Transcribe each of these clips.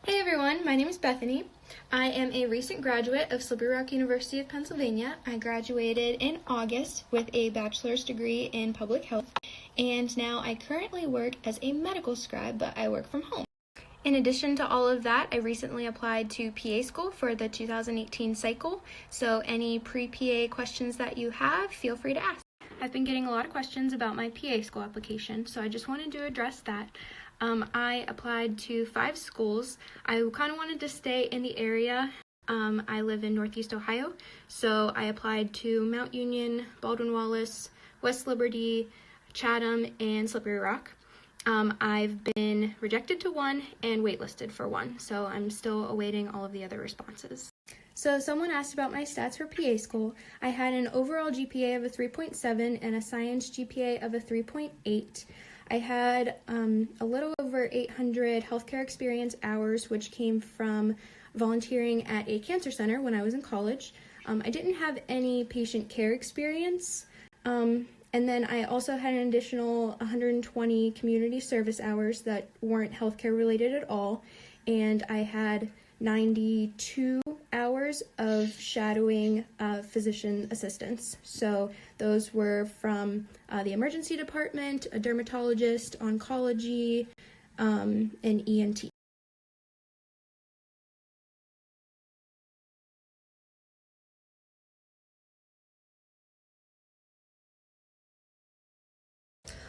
Hey everyone, my name is Bethany. I am a recent graduate of Slippery Rock University of Pennsylvania. I graduated in August with a bachelor's degree in public health, and now I currently work as a medical scribe, but I work from home. In addition to all of that, I recently applied to PA school for the 2018 cycle, so any pre-PA questions that you have, feel free to ask. I've been getting a lot of questions about my PA school application, so I just wanted to address that. I applied to 5 schools. I kind of wanted to stay in the area. I live in Northeast Ohio, so I applied to Mount Union, Baldwin-Wallace, West Liberty, Chatham, and Slippery Rock. I've been rejected to 1 and waitlisted for 1, so I'm still awaiting all of the other responses. So someone asked about my stats for PA school. I had an overall GPA of a 3.7 and a science GPA of a 3.8. I had a little over 800 healthcare experience hours, which came from volunteering at a cancer center when I was in college. I didn't have any patient care experience. And then I also had an additional 120 community service hours that weren't healthcare related at all. And I had 92 hours of shadowing physician assistants. So those were from the emergency department, a dermatologist, oncology, and ENT.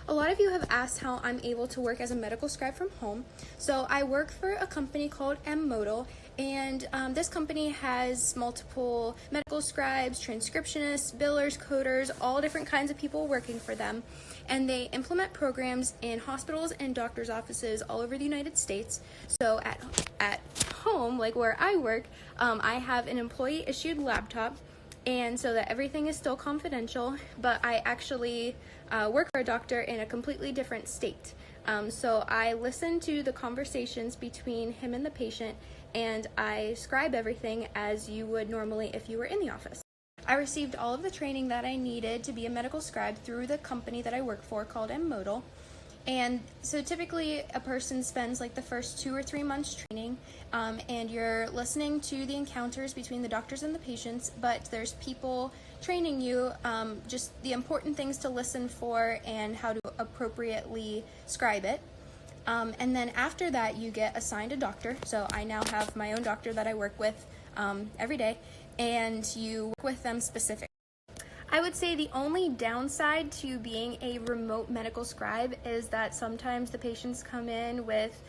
A lot of you have asked how I'm able to work as a medical scribe from home. So I work for a company called M-Modal, and this company has multiple medical scribes, transcriptionists, billers, coders, all different kinds of people working for them. And they implement programs in hospitals and doctors' offices all over the United States. So at home, like where I work, I have an employee-issued laptop, and so that everything is still confidential, but I actually work for a doctor in a completely different state. So I listen to the conversations between him and the patient, and I scribe everything as you would normally if you were in the office. I received all of the training that I needed to be a medical scribe through the company that I work for called M-Modal. And so typically a person spends like the first 2 or 3 months training, and you're listening to the encounters between the doctors and the patients, but there's people training you just the important things to listen for and how to appropriately scribe it. And then after that you get assigned a doctor. So I now have my own doctor that I work with every day, and you work with them specifically. I would say the only downside to being a remote medical scribe is that sometimes the patients come in with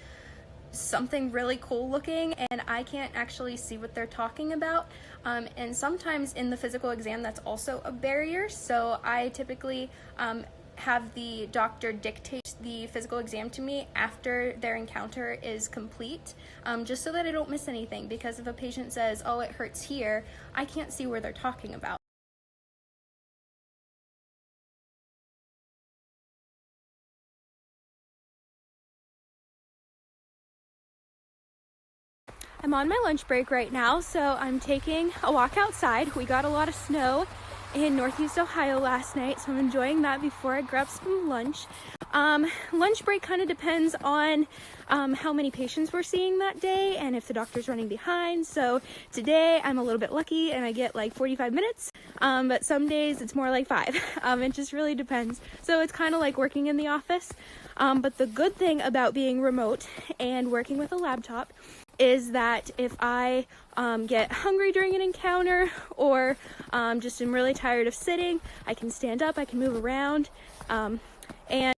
something really cool looking and I can't actually see what they're talking about. And sometimes in the physical exam that's also a barrier. So I typically have the doctor dictate the physical exam to me after their encounter is complete, just so that I don't miss anything, because if a patient says, "Oh, it hurts here," I can't see where they're talking about. I'm on my lunch break right now, so I'm taking a walk outside. We got a lot of snow in Northeast Ohio last night, so I'm enjoying that before I grab some lunch. Lunch break kind of depends on how many patients we're seeing that day and if the doctor's running behind. So today I'm a little bit lucky and I get like 45 minutes, but some days it's more like 5. It just really depends. So it's kind of like working in the office. But the good thing about being remote and working with a laptop is that if I get hungry during an encounter or just am really tired of sitting, I can stand up, I can move around. And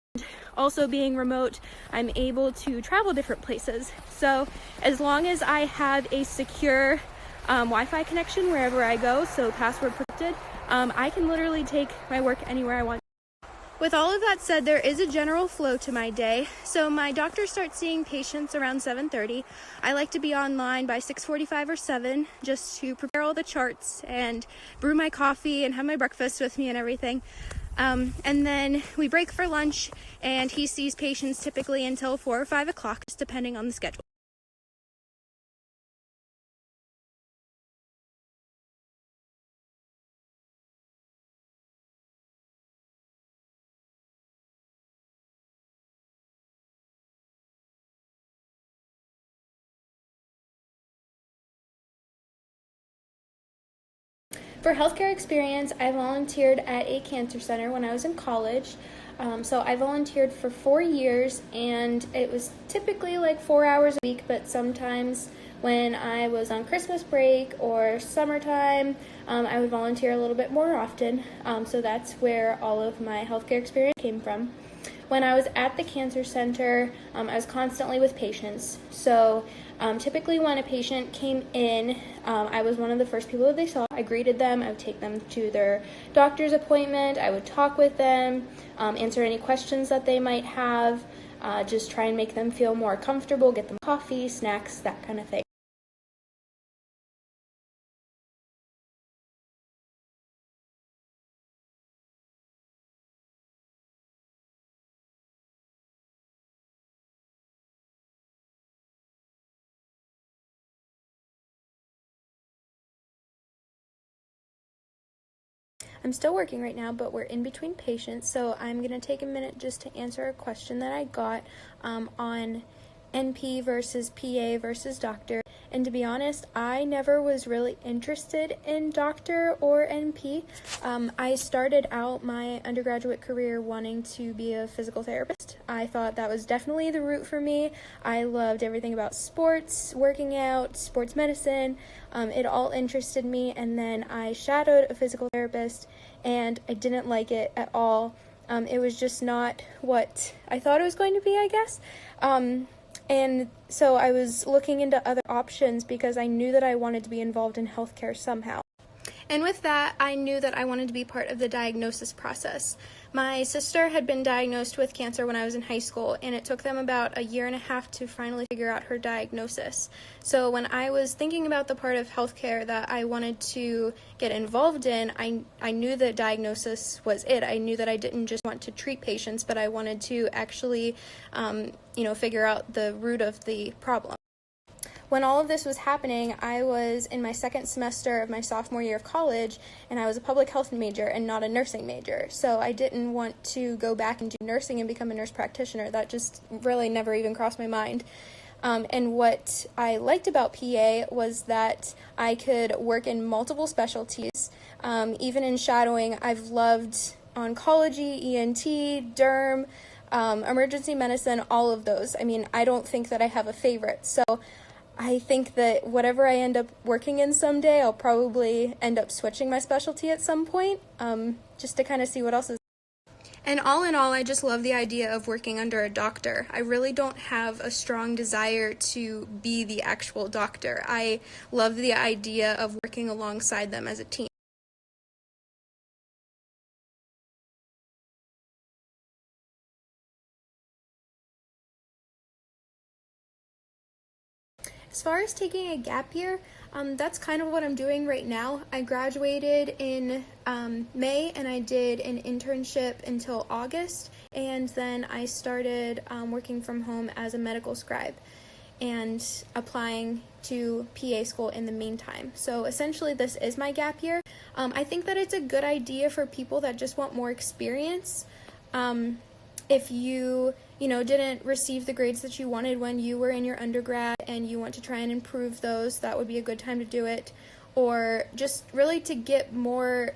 also being remote, I'm able to travel different places. So as long as I have a secure Wi-Fi connection wherever I go, so password protected, I can literally take my work anywhere I want. With all of that said, there is a general flow to my day. So my doctor starts seeing patients around 7:30. I like to be online by 6:45 or 7 just to prepare all the charts and brew my coffee and have my breakfast with me and everything. And then we break for lunch, and he sees patients typically until 4 or 5 o'clock, just depending on the schedule. For healthcare experience, I volunteered at a cancer center when I was in college. So I volunteered for 4 years, and it was typically like 4 hours a week, but sometimes when I was on Christmas break or summertime, I would volunteer a little bit more often. So that's where all of my healthcare experience came from. When I was at the cancer center, I was constantly with patients. So typically when a patient came in, I was one of the first people that they saw. I greeted them, I would take them to their doctor's appointment, I would talk with them, answer any questions that they might have, just try and make them feel more comfortable, get them coffee, snacks, that kind of thing. I'm still working right now, but we're in between patients, so I'm going to take a minute just to answer a question that I got on NP versus PA versus doctor. And to be honest, I never was really interested in doctor or NP. I started out my undergraduate career wanting to be a physical therapist. I thought that was definitely the route for me. I loved everything about sports, working out, sports medicine. It all interested me, and then I shadowed a physical therapist, and I didn't like it at all. It was just not what I thought it was going to be, I guess. And so I was looking into other options because I knew that I wanted to be involved in healthcare somehow. And with that, I knew that I wanted to be part of the diagnosis process. My sister had been diagnosed with cancer when I was in high school, and it took them about a year and a half to finally figure out her diagnosis. So when I was thinking about the part of healthcare that I wanted to get involved in, I knew that diagnosis was it. I knew that I didn't just want to treat patients, but I wanted to actually, figure out the root of the problem. When all of this was happening, I was in my second semester of my sophomore year of college, and I was a public health major and not a nursing major. So I didn't want to go back and do nursing and become a nurse practitioner. That just really never even crossed my mind. And what I liked about PA was that I could work in multiple specialties. Even in shadowing, I've loved oncology, ENT, derm, emergency medicine, all of those. I mean, I don't think that I have a favorite. So I think that whatever I end up working in someday, I'll probably end up switching my specialty at some point, just to kind of see what else is. And all in all, I just love the idea of working under a doctor. I really don't have a strong desire to be the actual doctor. I love the idea of working alongside them as a team. As far as taking a gap year, that's kind of what I'm doing right now. I graduated in May, and I did an internship until August, and then I started working from home as a medical scribe and applying to PA school in the meantime. So essentially this is my gap year. I think that it's a good idea for people that just want more experience. If you didn't receive the grades that you wanted when you were in your undergrad and you want to try and improve those, that would be a good time to do it. Or just really to get more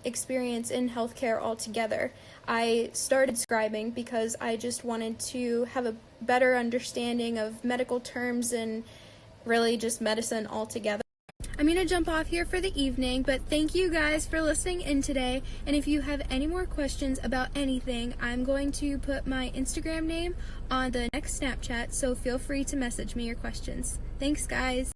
experience in healthcare altogether. I started scribing because I just wanted to have a better understanding of medical terms and really just medicine altogether. I'm going to jump off here for the evening, but thank you guys for listening in today. And if you have any more questions about anything, I'm going to put my Instagram name on the next Snapchat, so feel free to message me your questions. Thanks, guys.